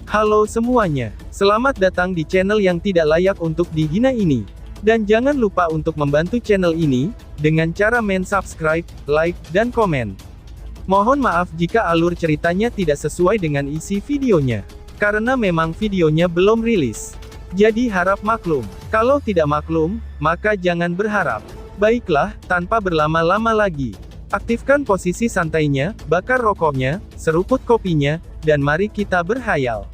Halo semuanya, selamat datang di channel yang tidak layak untuk dihina ini. Dan jangan lupa untuk membantu channel ini, dengan cara subscribe, like, dan komen. Mohon maaf jika alur ceritanya tidak sesuai dengan isi videonya. Karena memang videonya belum rilis. Jadi harap maklum. Kalau tidak maklum, maka jangan berharap. Baiklah, tanpa berlama-lama lagi. Aktifkan posisi santainya, bakar rokoknya, seruput kopinya, dan mari kita berhayal.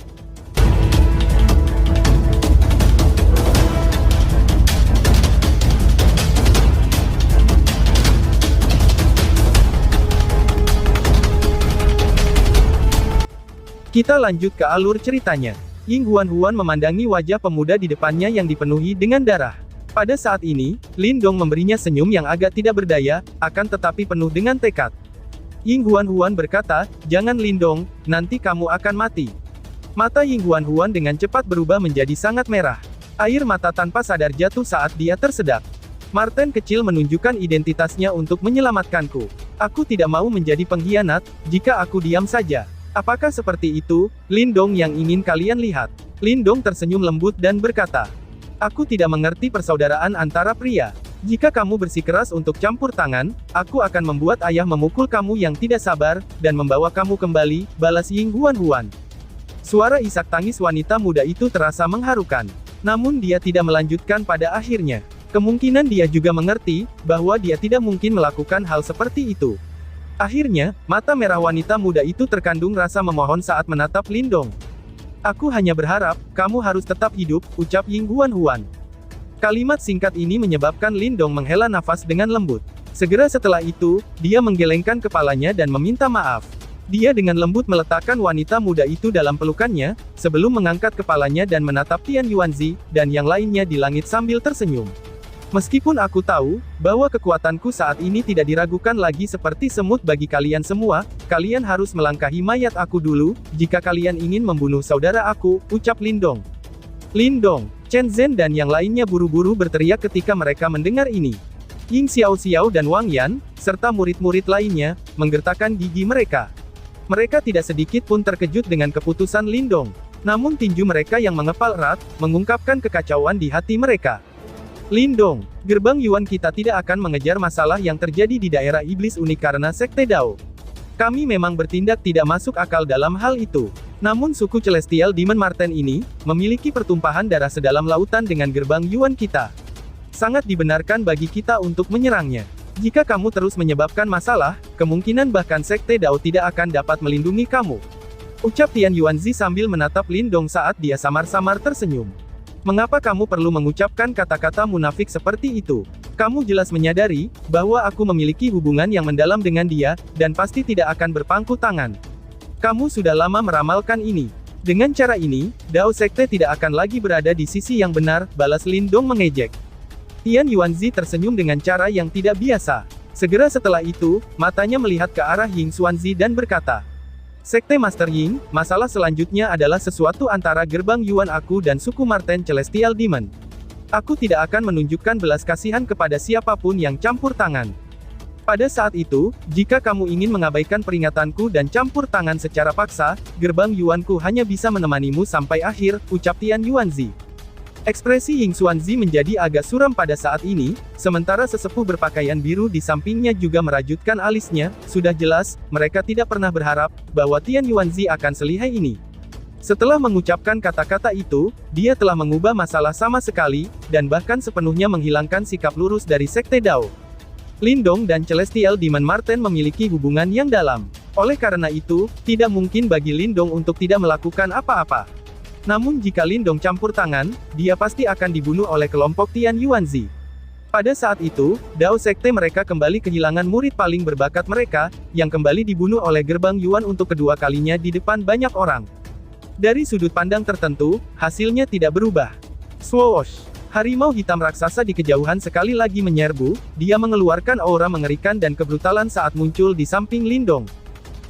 Kita lanjut ke alur ceritanya. Ying Huan memandangi wajah pemuda di depannya yang dipenuhi dengan darah. Pada saat ini, Lin Dong memberinya senyum yang agak tidak berdaya, akan tetapi penuh dengan tekad. Ying Huan berkata, "Jangan Lin Dong, nanti kamu akan mati." Mata Ying Huan dengan cepat berubah menjadi sangat merah. Air mata tanpa sadar jatuh saat dia tersedak. Marten kecil menunjukkan identitasnya untuk menyelamatkanku. Aku tidak mau menjadi pengkhianat, jika aku diam saja. Apakah seperti itu, Lin Dong yang ingin kalian lihat? Lin Dong tersenyum lembut dan berkata, "Aku tidak mengerti persaudaraan antara pria. Jika kamu bersikeras untuk campur tangan, aku akan membuat ayah memukul kamu yang tidak sabar, dan membawa kamu kembali," balas Ying Huan. Suara isak tangis wanita muda itu terasa mengharukan. Namun dia tidak melanjutkan pada akhirnya. Kemungkinan dia juga mengerti, bahwa dia tidak mungkin melakukan hal seperti itu. Akhirnya, mata merah wanita muda itu terkandung rasa memohon saat menatap Lin Dong. "Aku hanya berharap, kamu harus tetap hidup," ucap Ying Huan. Kalimat singkat ini menyebabkan Lin Dong menghela nafas dengan lembut. Segera setelah itu, dia menggelengkan kepalanya dan meminta maaf. Dia dengan lembut meletakkan wanita muda itu dalam pelukannya, sebelum mengangkat kepalanya dan menatap Tian Yuanzi, dan yang lainnya di langit sambil tersenyum. "Meskipun aku tahu, bahwa kekuatanku saat ini tidak diragukan lagi seperti semut bagi kalian semua, kalian harus melangkahi mayat aku dulu, jika kalian ingin membunuh saudara aku," ucap Lin Dong. Lin Dong, Chen Zhen dan yang lainnya buru-buru berteriak ketika mereka mendengar ini. Ying Xiao dan Wang Yan, serta murid-murid lainnya, menggertakkan gigi mereka. Mereka tidak sedikit pun terkejut dengan keputusan Lin Dong. Namun tinju mereka yang mengepal erat, mengungkapkan kekacauan di hati mereka. "Lin Dong, gerbang Yuan kita tidak akan mengejar masalah yang terjadi di daerah iblis unik karena sekte Dao. Kami memang bertindak tidak masuk akal dalam hal itu. Namun suku Celestial Demon Marten ini, memiliki pertumpahan darah sedalam lautan dengan gerbang Yuan kita. Sangat dibenarkan bagi kita untuk menyerangnya. Jika kamu terus menyebabkan masalah, kemungkinan bahkan sekte Dao tidak akan dapat melindungi kamu," ucap Tian Yuanzi sambil menatap Lin Dong saat dia samar-samar tersenyum. "Mengapa kamu perlu mengucapkan kata-kata munafik seperti itu? Kamu jelas menyadari, bahwa aku memiliki hubungan yang mendalam dengan dia, dan pasti tidak akan berpangku tangan. Kamu sudah lama meramalkan ini. Dengan cara ini, Dao Sekte tidak akan lagi berada di sisi yang benar," balas Lin Dong mengejek. Tian Yuanzi tersenyum dengan cara yang tidak biasa. Segera setelah itu, matanya melihat ke arah Ying Xuanzi dan berkata, "Sekte Master Ying, masalah selanjutnya adalah sesuatu antara gerbang Yuan aku dan suku Marten Celestial Demon. Aku tidak akan menunjukkan belas kasihan kepada siapapun yang campur tangan. Pada saat itu, jika kamu ingin mengabaikan peringatanku dan campur tangan secara paksa, gerbang Yuanku hanya bisa menemanimu sampai akhir," ucap Tian Yuanzi. Ekspresi Ying Xuanzi menjadi agak suram pada saat ini, sementara sesepuh berpakaian biru di sampingnya juga merajutkan alisnya. Sudah jelas, mereka tidak pernah berharap, bahwa Tian Yuanzi akan selihai ini. Setelah mengucapkan kata-kata itu, dia telah mengubah masalah sama sekali, dan bahkan sepenuhnya menghilangkan sikap lurus dari sekte Dao. Lin Dong dan Celestial Demon Marten memiliki hubungan yang dalam. Oleh karena itu, tidak mungkin bagi Lin Dong untuk tidak melakukan apa-apa. Namun jika Lin Dong campur tangan, dia pasti akan dibunuh oleh kelompok Tian Yuanzi. Pada saat itu, Dao Sekte mereka kembali kehilangan murid paling berbakat mereka, yang kembali dibunuh oleh gerbang Yuan untuk kedua kalinya di depan banyak orang. Dari sudut pandang tertentu, hasilnya tidak berubah. Swoosh! Harimau hitam raksasa di kejauhan sekali lagi menyerbu, dia mengeluarkan aura mengerikan dan kebrutalan saat muncul di samping Lin Dong.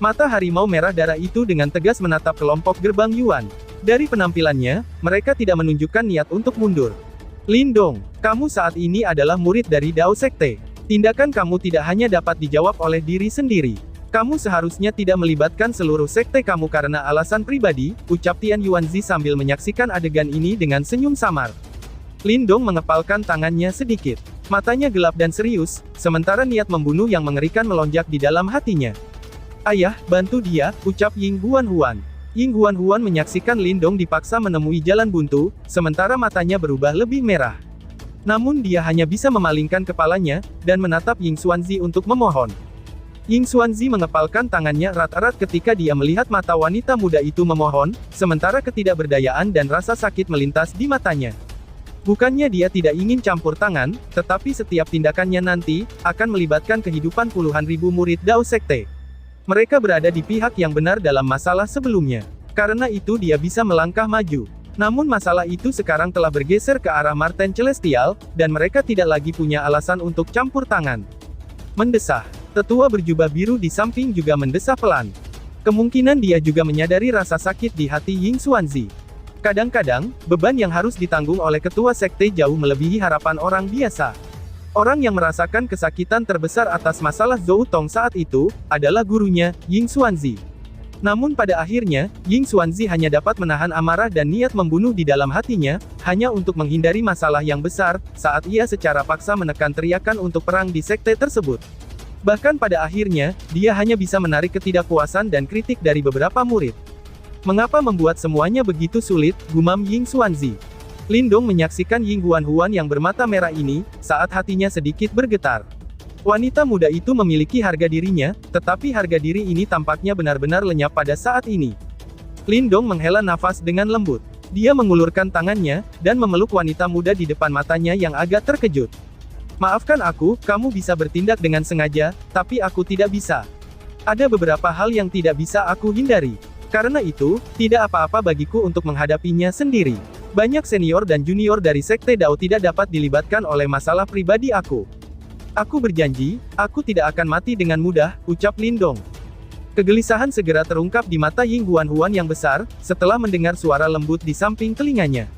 Mata harimau merah darah itu dengan tegas menatap kelompok gerbang Yuan. Dari penampilannya, mereka tidak menunjukkan niat untuk mundur. "Lin Dong, kamu saat ini adalah murid dari Dao Sekte. Tindakan kamu tidak hanya dapat dijawab oleh diri sendiri. Kamu seharusnya tidak melibatkan seluruh sekte kamu karena alasan pribadi, ucap Tian Yuanzi sambil menyaksikan adegan ini dengan senyum samar. Lindong mengepalkan tangannya sedikit. Matanya gelap dan serius, sementara niat membunuh yang mengerikan melonjak di dalam hatinya. Ayah, bantu dia, ucap Ying Huan-Huan. Ying Huan-Huan menyaksikan Lindong dipaksa menemui jalan buntu, sementara matanya berubah lebih merah. Namun dia hanya bisa memalingkan kepalanya, dan menatap Ying Xuanzi untuk memohon. Ying Xuanzi mengepalkan tangannya erat-erat ketika dia melihat mata wanita muda itu memohon, sementara ketidakberdayaan dan rasa sakit melintas di matanya. Bukannya dia tidak ingin campur tangan, tetapi setiap tindakannya nanti, akan melibatkan kehidupan puluhan ribu murid Dao Sekte. Mereka berada di pihak yang benar dalam masalah sebelumnya. Karena itu dia bisa melangkah maju. Namun masalah itu sekarang telah bergeser ke arah Marten Celestial, dan mereka tidak lagi punya alasan untuk campur tangan. Mendesah. Tetua berjubah biru di samping juga mendesah pelan. Kemungkinan dia juga menyadari rasa sakit di hati Ying Xuanzi. Kadang-kadang, beban yang harus ditanggung oleh ketua sekte jauh melebihi harapan orang biasa. Orang yang merasakan kesakitan terbesar atas masalah Zhou Tong saat itu, adalah gurunya, Ying Xuanzi. Namun pada akhirnya, Ying Xuanzi hanya dapat menahan amarah dan niat membunuh di dalam hatinya, hanya untuk menghindari masalah yang besar, saat ia secara paksa menekan teriakan untuk perang di sekte tersebut. Bahkan pada akhirnya, dia hanya bisa menarik ketidakpuasan dan kritik dari beberapa murid. Mengapa membuat semuanya begitu sulit, gumam Ying Xuanzi. Lindong menyaksikan Ying Huan-Huan yang bermata merah ini, saat hatinya sedikit bergetar. Wanita muda itu memiliki harga dirinya, tetapi harga diri ini tampaknya benar-benar lenyap pada saat ini. Lindong menghela nafas dengan lembut. Dia mengulurkan tangannya, dan memeluk wanita muda di depan matanya yang agak terkejut. Maafkan aku, kamu bisa bertindak dengan sengaja, tapi aku tidak bisa. Ada beberapa hal yang tidak bisa aku hindari. Karena itu, tidak apa-apa bagiku untuk menghadapinya sendiri. Banyak senior dan junior dari Sekte Dao tidak dapat dilibatkan oleh masalah pribadi aku. Aku berjanji, aku tidak akan mati dengan mudah, ucap Lindong. Kegelisahan segera terungkap di mata Ying Huan-Huan yang besar, setelah mendengar suara lembut di samping telinganya.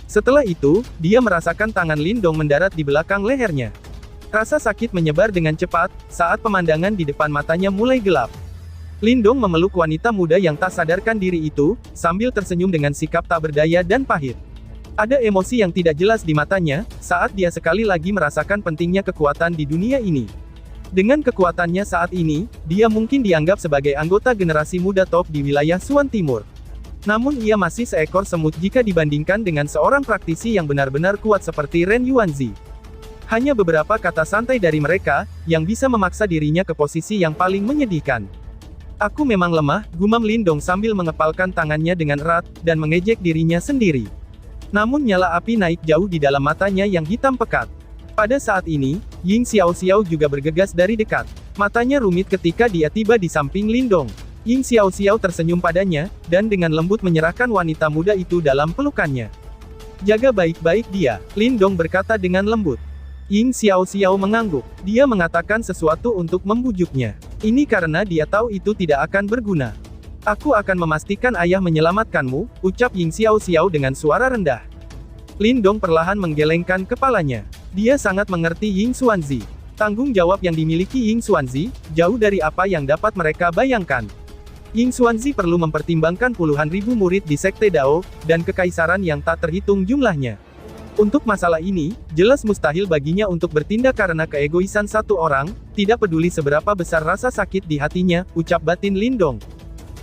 Setelah itu, dia merasakan tangan Lindong mendarat di belakang lehernya. Rasa sakit menyebar dengan cepat, saat pemandangan di depan matanya mulai gelap. Lindong memeluk wanita muda yang tak sadarkan diri itu, sambil tersenyum dengan sikap tak berdaya dan pahit. Ada emosi yang tidak jelas di matanya, saat dia sekali lagi merasakan pentingnya kekuatan di dunia ini. Dengan kekuatannya saat ini, dia mungkin dianggap sebagai anggota generasi muda top di wilayah Suan Timur. Namun ia masih seekor semut jika dibandingkan dengan seorang praktisi yang benar-benar kuat seperti Ren Yuanzi. Hanya beberapa kata santai dari mereka, yang bisa memaksa dirinya ke posisi yang paling menyedihkan. Aku memang lemah, gumam Lindong sambil mengepalkan tangannya dengan erat, dan mengejek dirinya sendiri. Namun nyala api naik jauh di dalam matanya yang hitam pekat. Pada saat ini, Ying Xiao-Xiao juga bergegas dari dekat. Matanya rumit ketika dia tiba di samping Lindong. Ying Xiao-Xiao tersenyum padanya, dan dengan lembut menyerahkan wanita muda itu dalam pelukannya. Jaga baik-baik dia, Lindong berkata dengan lembut. Ying Xiao-Xiao mengangguk. Dia mengatakan sesuatu untuk membujuknya. Ini karena dia tahu itu tidak akan berguna. Aku akan memastikan ayah menyelamatkanmu, ucap Ying Xiao-Xiao dengan suara rendah. Lindong perlahan menggelengkan kepalanya. Dia sangat mengerti Ying Xuanzi. Tanggung jawab yang dimiliki Ying Xuanzi, jauh dari apa yang dapat mereka bayangkan. Ying Xuanzi perlu mempertimbangkan puluhan ribu murid di Sekte Dao, dan kekaisaran yang tak terhitung jumlahnya. Untuk masalah ini, jelas mustahil baginya untuk bertindak karena keegoisan satu orang, tidak peduli seberapa besar rasa sakit di hatinya, ucap batin Lindong.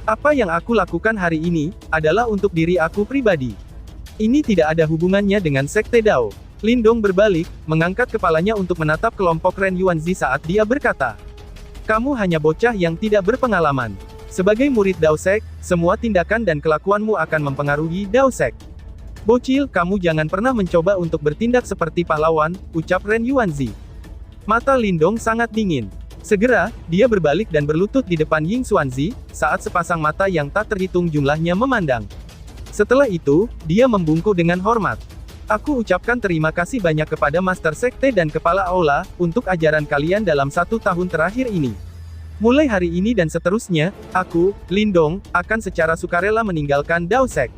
Apa yang aku lakukan hari ini, adalah untuk diri aku pribadi. Ini tidak ada hubungannya dengan Sekte Dao. Lindong berbalik, mengangkat kepalanya untuk menatap kelompok Ren Yuanzi saat dia berkata, "Kamu hanya bocah yang tidak berpengalaman. Sebagai murid Dao Sek, semua tindakan dan kelakuanmu akan mempengaruhi Dao Sek. Bocil, kamu jangan pernah mencoba untuk bertindak seperti pahlawan," ucap Ren Yuanzi. Mata Lindong sangat dingin. Segera, dia berbalik dan berlutut di depan Ying Xuanzi, saat sepasang mata yang tak terhitung jumlahnya memandang. Setelah itu, dia membungkuk dengan hormat. "Aku ucapkan terima kasih banyak kepada Master Sekte dan Kepala Aula, untuk ajaran kalian dalam 1 tahun terakhir ini. Mulai hari ini dan seterusnya, aku, Lindong, akan secara sukarela meninggalkan Dao Sek.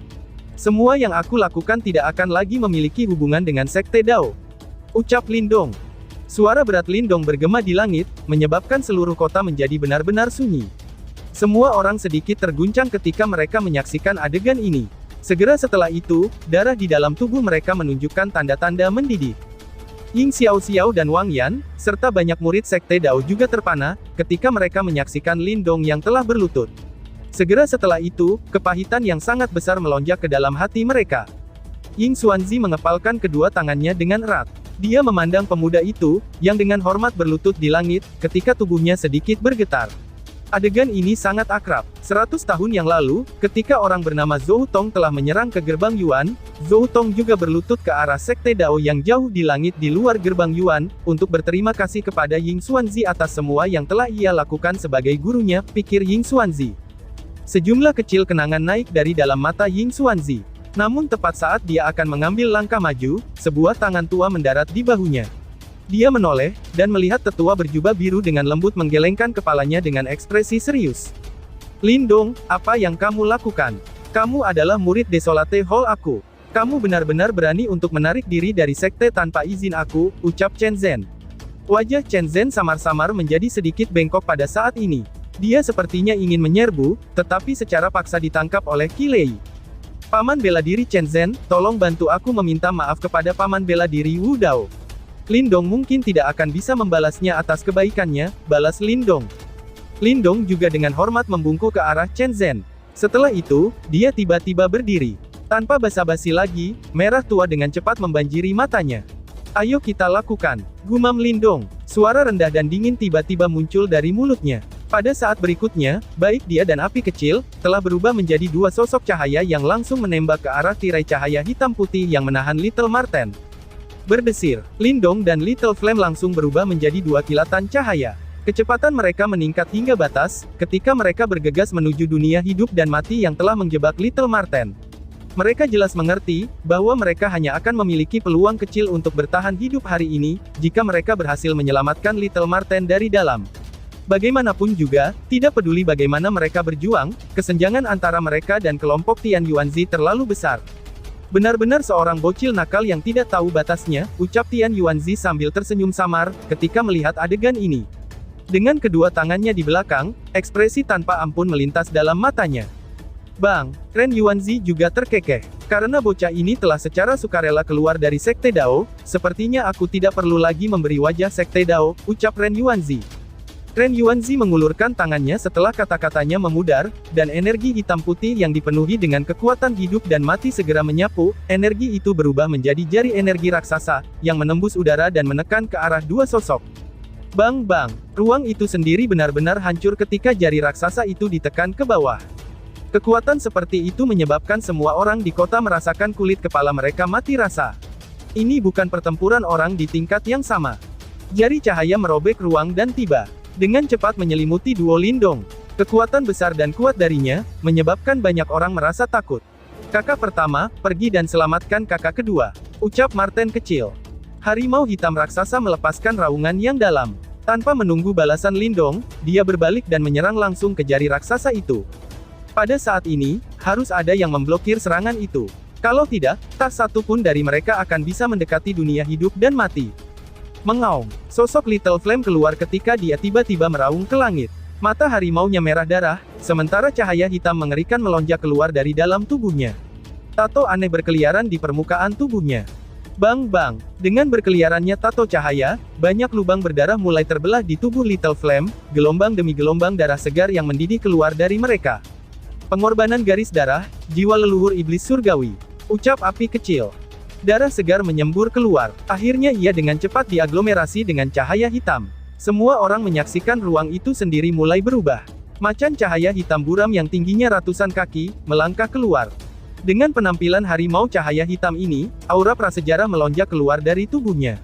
Semua yang aku lakukan tidak akan lagi memiliki hubungan dengan Sekte Dao," ucap Lindong. Suara berat Lindong bergema di langit, menyebabkan seluruh kota menjadi benar-benar sunyi. Semua orang sedikit terguncang ketika mereka menyaksikan adegan ini. Segera setelah itu, darah di dalam tubuh mereka menunjukkan tanda-tanda mendidih. Ying Xiaoxiao dan Wang Yan, serta banyak murid Sekte Dao juga terpana, ketika mereka menyaksikan Lindong yang telah berlutut. Segera setelah itu, kepahitan yang sangat besar melonjak ke dalam hati mereka. Ying Xuanzi mengepalkan kedua tangannya dengan erat. Dia memandang pemuda itu, yang dengan hormat berlutut di langit, ketika tubuhnya sedikit bergetar. Adegan ini sangat akrab. 100 tahun yang lalu, ketika orang bernama Zhou Tong telah menyerang ke gerbang Yuan, Zhou Tong juga berlutut ke arah Sekte Dao yang jauh di langit di luar gerbang Yuan, untuk berterima kasih kepada Ying Xuanzi atas semua yang telah ia lakukan sebagai gurunya, pikir Ying Xuanzi. Sejumlah kecil kenangan naik dari dalam mata Ying Xuanzi. Namun tepat saat dia akan mengambil langkah maju, sebuah tangan tua mendarat di bahunya. Dia menoleh, dan melihat tetua berjubah biru dengan lembut menggelengkan kepalanya dengan ekspresi serius. Lindong, apa yang kamu lakukan? Kamu adalah murid Desolate Hall aku. Kamu benar-benar berani untuk menarik diri dari sekte tanpa izin aku, ucap Chen Zhen. Wajah Chen Zhen samar-samar menjadi sedikit bengkok pada saat ini. Dia sepertinya ingin menyerbu, tetapi secara paksa ditangkap oleh Qi Lei. Paman bela diri Chen Zhen, tolong bantu aku meminta maaf kepada paman bela diri Wu Dao. Lindong mungkin tidak akan bisa membalasnya atas kebaikannya, balas Lindong. Lindong juga dengan hormat membungkuk ke arah Chen Zhen. Setelah itu, dia tiba-tiba berdiri. Tanpa basa-basi lagi, merah tua dengan cepat membanjiri matanya. Ayo kita lakukan, gumam Lindong. Suara rendah dan dingin tiba-tiba muncul dari mulutnya. Pada saat berikutnya, baik dia dan api kecil, telah berubah menjadi dua sosok cahaya yang langsung menembak ke arah tirai cahaya hitam putih yang menahan Little Marten. Berdesir, Lindong dan Little Flame langsung berubah menjadi dua kilatan cahaya. Kecepatan mereka meningkat hingga batas, ketika mereka bergegas menuju dunia hidup dan mati yang telah menjebak Little Marten. Mereka jelas mengerti, bahwa mereka hanya akan memiliki peluang kecil untuk bertahan hidup hari ini, jika mereka berhasil menyelamatkan Little Marten dari dalam. Bagaimanapun juga, tidak peduli bagaimana mereka berjuang, kesenjangan antara mereka dan kelompok Tian Yuanzi terlalu besar. Benar-benar seorang bocil nakal yang tidak tahu batasnya, ucap Tian Yuanzi sambil tersenyum samar, ketika melihat adegan ini. Dengan kedua tangannya di belakang, ekspresi tanpa ampun melintas dalam matanya. Bang, Ren Yuanzi juga terkekeh. Karena bocah ini telah secara sukarela keluar dari Sekte Dao, sepertinya aku tidak perlu lagi memberi wajah Sekte Dao, ucap Ren Yuanzi. Ren Yuanzi mengulurkan tangannya setelah kata-katanya memudar, dan energi hitam putih yang dipenuhi dengan kekuatan hidup dan mati segera menyapu, energi itu berubah menjadi jari energi raksasa, yang menembus udara dan menekan ke arah dua sosok. Bang, ruang itu sendiri benar-benar hancur ketika jari raksasa itu ditekan ke bawah. Kekuatan seperti itu menyebabkan semua orang di kota merasakan kulit kepala mereka mati rasa. Ini bukan pertempuran orang di tingkat yang sama. Jari cahaya merobek ruang dan tiba dengan cepat menyelimuti duo Lindong. Kekuatan besar dan kuat darinya, menyebabkan banyak orang merasa takut. Kakak pertama, pergi dan selamatkan kakak kedua, ucap Marten kecil. Harimau hitam raksasa melepaskan raungan yang dalam. Tanpa menunggu balasan Lindong, dia berbalik dan menyerang langsung ke jari raksasa itu. Pada saat ini, harus ada yang memblokir serangan itu. Kalau tidak, tak satu pun dari mereka akan bisa mendekati dunia hidup dan mati. Mengaum, sosok Little Flame keluar ketika dia tiba-tiba meraung ke langit. Mata harimaunya merah darah, sementara cahaya hitam mengerikan melonjak keluar dari dalam tubuhnya. Tato aneh berkeliaran di permukaan tubuhnya. Bang, dengan berkeliarannya tato cahaya, banyak lubang berdarah mulai terbelah di tubuh Little Flame, gelombang demi gelombang darah segar yang mendidih keluar dari mereka. Pengorbanan garis darah, jiwa leluhur iblis surgawi, ucap api kecil. Darah segar menyembur keluar. Akhirnya ia dengan cepat diaglomerasi dengan cahaya hitam. Semua orang menyaksikan ruang itu sendiri mulai berubah. Macan cahaya hitam buram yang tingginya ratusan kaki, melangkah keluar. Dengan penampilan harimau cahaya hitam ini, aura prasejarah melonjak keluar dari tubuhnya.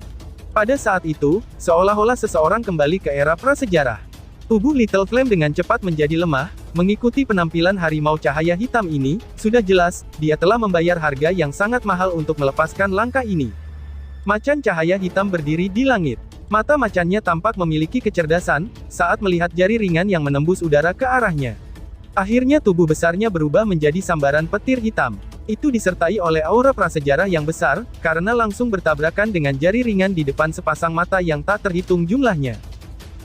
Pada saat itu, seolah-olah seseorang kembali ke era prasejarah. Tubuh Little Flame dengan cepat menjadi lemah, mengikuti penampilan harimau cahaya hitam ini, sudah jelas, dia telah membayar harga yang sangat mahal untuk melepaskan langkah ini. Macan cahaya hitam berdiri di langit. Mata macannya tampak memiliki kecerdasan, saat melihat jari ringan yang menembus udara ke arahnya. Akhirnya tubuh besarnya berubah menjadi sambaran petir hitam. Itu disertai oleh aura prasejarah yang besar, karena langsung bertabrakan dengan jari ringan di depan sepasang mata yang tak terhitung jumlahnya.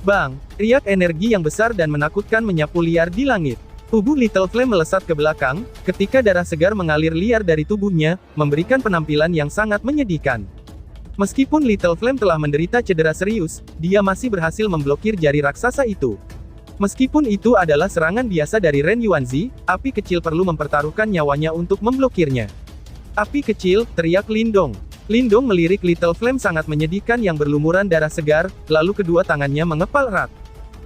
Bang! Riak energi yang besar dan menakutkan menyapu liar di langit. Tubuh Little Flame melesat ke belakang, ketika darah segar mengalir liar dari tubuhnya, memberikan penampilan yang sangat menyedihkan. Meskipun Little Flame telah menderita cedera serius, dia masih berhasil memblokir jari raksasa itu. Meskipun itu adalah serangan biasa dari Ren Yuanzi, api kecil perlu mempertaruhkan nyawanya untuk memblokirnya. Api kecil, teriak Lindong. Lindong melirik Little Flame sangat menyedihkan yang berlumuran darah segar, lalu kedua tangannya mengepal erat.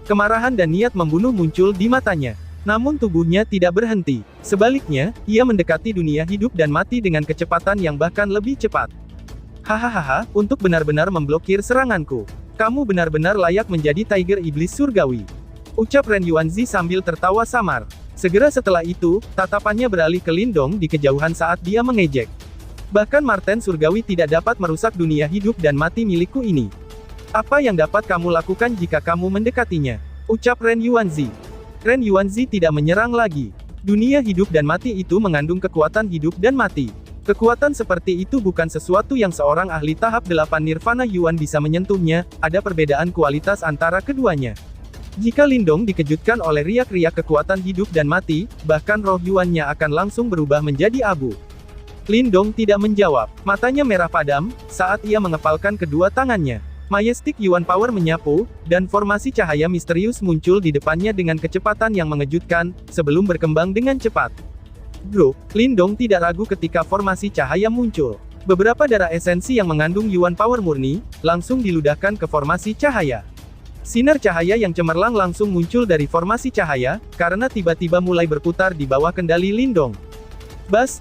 Kemarahan dan niat membunuh muncul di matanya. Namun tubuhnya tidak berhenti. Sebaliknya, ia mendekati dunia hidup dan mati dengan kecepatan yang bahkan lebih cepat. Hahaha, untuk benar-benar memblokir seranganku. Kamu benar-benar layak menjadi Tiger Iblis Surgawi. Ucap Ren Yuanzi sambil tertawa samar. Segera setelah itu, tatapannya beralih ke Lindong di kejauhan saat dia mengejek. Bahkan Marten Surgawi tidak dapat merusak dunia hidup dan mati milikku ini. Apa yang dapat kamu lakukan jika kamu mendekatinya? Ucap Ren Yuanzi. Ren Yuanzi tidak menyerang lagi. Dunia hidup dan mati itu mengandung kekuatan hidup dan mati. Kekuatan seperti itu bukan sesuatu yang seorang ahli tahap 8 Nirvana Yuan bisa menyentuhnya, ada perbedaan kualitas antara keduanya. Jika Lindong dikejutkan oleh riak-riak kekuatan hidup dan mati, bahkan roh Yuannya akan langsung berubah menjadi abu. Lindong tidak menjawab. Matanya merah padam, saat ia mengepalkan kedua tangannya. Majestic Yuan Power menyapu, dan formasi cahaya misterius muncul di depannya dengan kecepatan yang mengejutkan, sebelum berkembang dengan cepat. Bro, Lindong tidak ragu ketika formasi cahaya muncul. Beberapa darah esensi yang mengandung Yuan Power murni, langsung diludahkan ke formasi cahaya. Sinar cahaya yang cemerlang langsung muncul dari formasi cahaya, karena tiba-tiba mulai berputar di bawah kendali Lindong. Bas.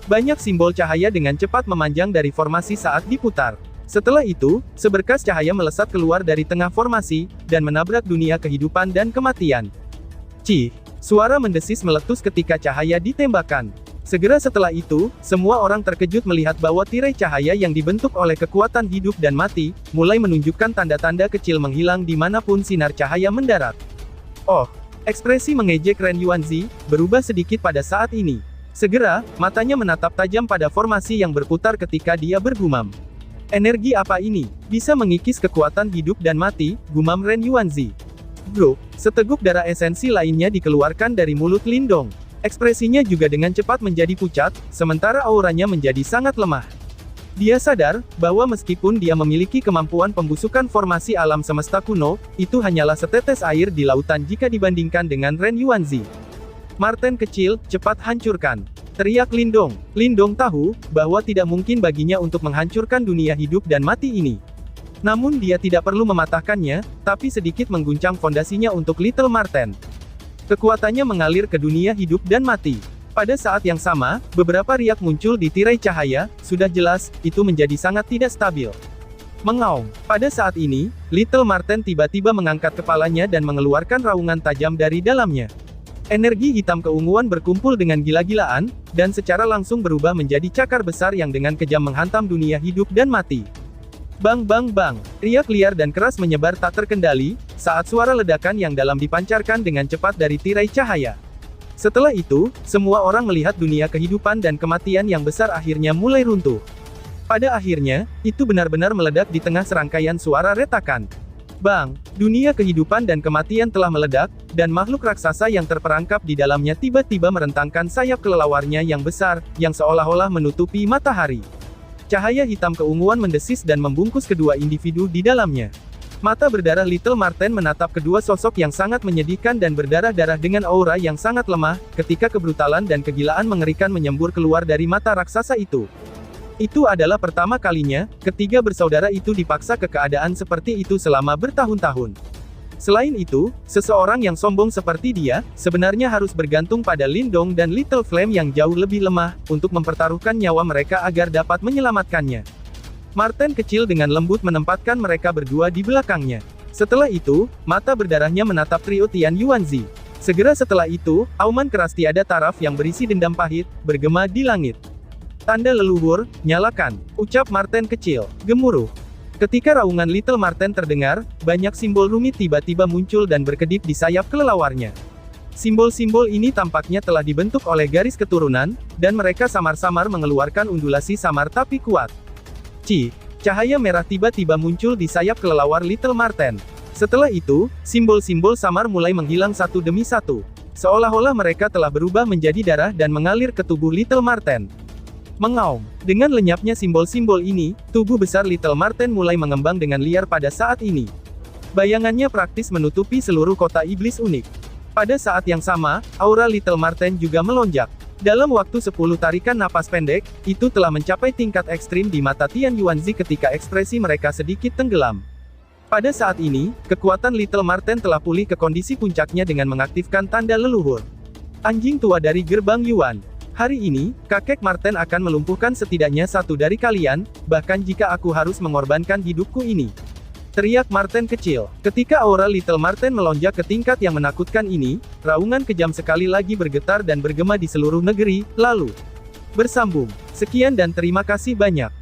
Banyak simbol cahaya dengan cepat memanjang dari formasi saat diputar. Setelah itu, seberkas cahaya melesat keluar dari tengah formasi, dan menabrak dunia kehidupan dan kematian. Cih! Suara mendesis meletus ketika cahaya ditembakkan. Segera setelah itu, semua orang terkejut melihat bahwa tirai cahaya yang dibentuk oleh kekuatan hidup dan mati, mulai menunjukkan tanda-tanda kecil menghilang dimanapun sinar cahaya mendarat. Oh! Ekspresi mengejek Ren Yuanzi, berubah sedikit pada saat ini. Segera, matanya menatap tajam pada formasi yang berputar ketika dia bergumam. Energi apa ini? Bisa mengikis kekuatan hidup dan mati, gumam Ren Yuanzi. Bro, seteguk darah esensi lainnya dikeluarkan dari mulut Lindong. Ekspresinya juga dengan cepat menjadi pucat, sementara auranya menjadi sangat lemah. Dia sadar, bahwa meskipun dia memiliki kemampuan pembusukan formasi alam semesta kuno, itu hanyalah setetes air di lautan jika dibandingkan dengan Ren Yuanzi. Marten kecil, cepat hancurkan. Teriak Lindong. Lindong tahu, bahwa tidak mungkin baginya untuk menghancurkan dunia hidup dan mati ini. Namun dia tidak perlu mematahkannya, tapi sedikit mengguncang fondasinya untuk Little Marten. Kekuatannya mengalir ke dunia hidup dan mati. Pada saat yang sama, beberapa riak muncul di tirai cahaya, sudah jelas, itu menjadi sangat tidak stabil. Mengaum. Pada saat ini, Little Marten tiba-tiba mengangkat kepalanya dan mengeluarkan raungan tajam dari dalamnya. Energi hitam keunguan berkumpul dengan gila-gilaan, dan secara langsung berubah menjadi cakar besar yang dengan kejam menghantam dunia hidup dan mati. Bang! Riak liar dan keras menyebar tak terkendali, saat suara ledakan yang dalam dipancarkan dengan cepat dari tirai cahaya. Setelah itu, semua orang melihat dunia kehidupan dan kematian yang besar akhirnya mulai runtuh. Pada akhirnya, itu benar-benar meledak di tengah serangkaian suara retakan. Bang! Dunia kehidupan dan kematian telah meledak, dan makhluk raksasa yang terperangkap di dalamnya tiba-tiba merentangkan sayap kelelawarnya yang besar, yang seolah-olah menutupi matahari. Cahaya hitam keunguan mendesis dan membungkus kedua individu di dalamnya. Mata berdarah Little Marten menatap kedua sosok yang sangat menyedihkan dan berdarah-darah dengan aura yang sangat lemah, ketika kebrutalan dan kegilaan mengerikan menyembur keluar dari mata raksasa itu. Itu adalah pertama kalinya, ketiga bersaudara itu dipaksa ke keadaan seperti itu selama bertahun-tahun. Selain itu, seseorang yang sombong seperti dia, sebenarnya harus bergantung pada Lindong dan Little Flame yang jauh lebih lemah, untuk mempertaruhkan nyawa mereka agar dapat menyelamatkannya. Marten kecil dengan lembut menempatkan mereka berdua di belakangnya. Setelah itu, mata berdarahnya menatap trio Tian Yuanzi. Segera setelah itu, auman keras tiada taraf yang berisi dendam pahit, bergema di langit. Tanda leluhur, nyalakan, ucap Marten kecil, gemuruh. Ketika raungan Little Marten terdengar, banyak simbol rumit tiba-tiba muncul dan berkedip di sayap kelelawarnya. Simbol-simbol ini tampaknya telah dibentuk oleh garis keturunan, dan mereka samar-samar mengeluarkan undulasi samar tapi kuat. Cahaya merah tiba-tiba muncul di sayap kelelawar Little Marten. Setelah itu, simbol-simbol samar mulai menghilang satu demi satu. Seolah-olah mereka telah berubah menjadi darah dan mengalir ke tubuh Little Marten. Mengaum. Dengan lenyapnya simbol-simbol ini, tubuh besar Little Marten mulai mengembang dengan liar pada saat ini. Bayangannya praktis menutupi seluruh kota iblis unik. Pada saat yang sama, aura Little Marten juga melonjak. Dalam waktu 10 tarikan napas pendek, itu telah mencapai tingkat ekstrim di mata Tian Yuanzi ketika ekspresi mereka sedikit tenggelam. Pada saat ini, kekuatan Little Marten telah pulih ke kondisi puncaknya dengan mengaktifkan tanda leluhur. Anjing tua dari gerbang Yuan. Hari ini, kakek Marten akan melumpuhkan setidaknya satu dari kalian, bahkan jika aku harus mengorbankan hidupku ini. Teriak Marten kecil. Ketika aura Little Marten melonjak ke tingkat yang menakutkan ini, raungan kejam sekali lagi bergetar dan bergema di seluruh negeri, lalu bersambung. Sekian dan terima kasih banyak.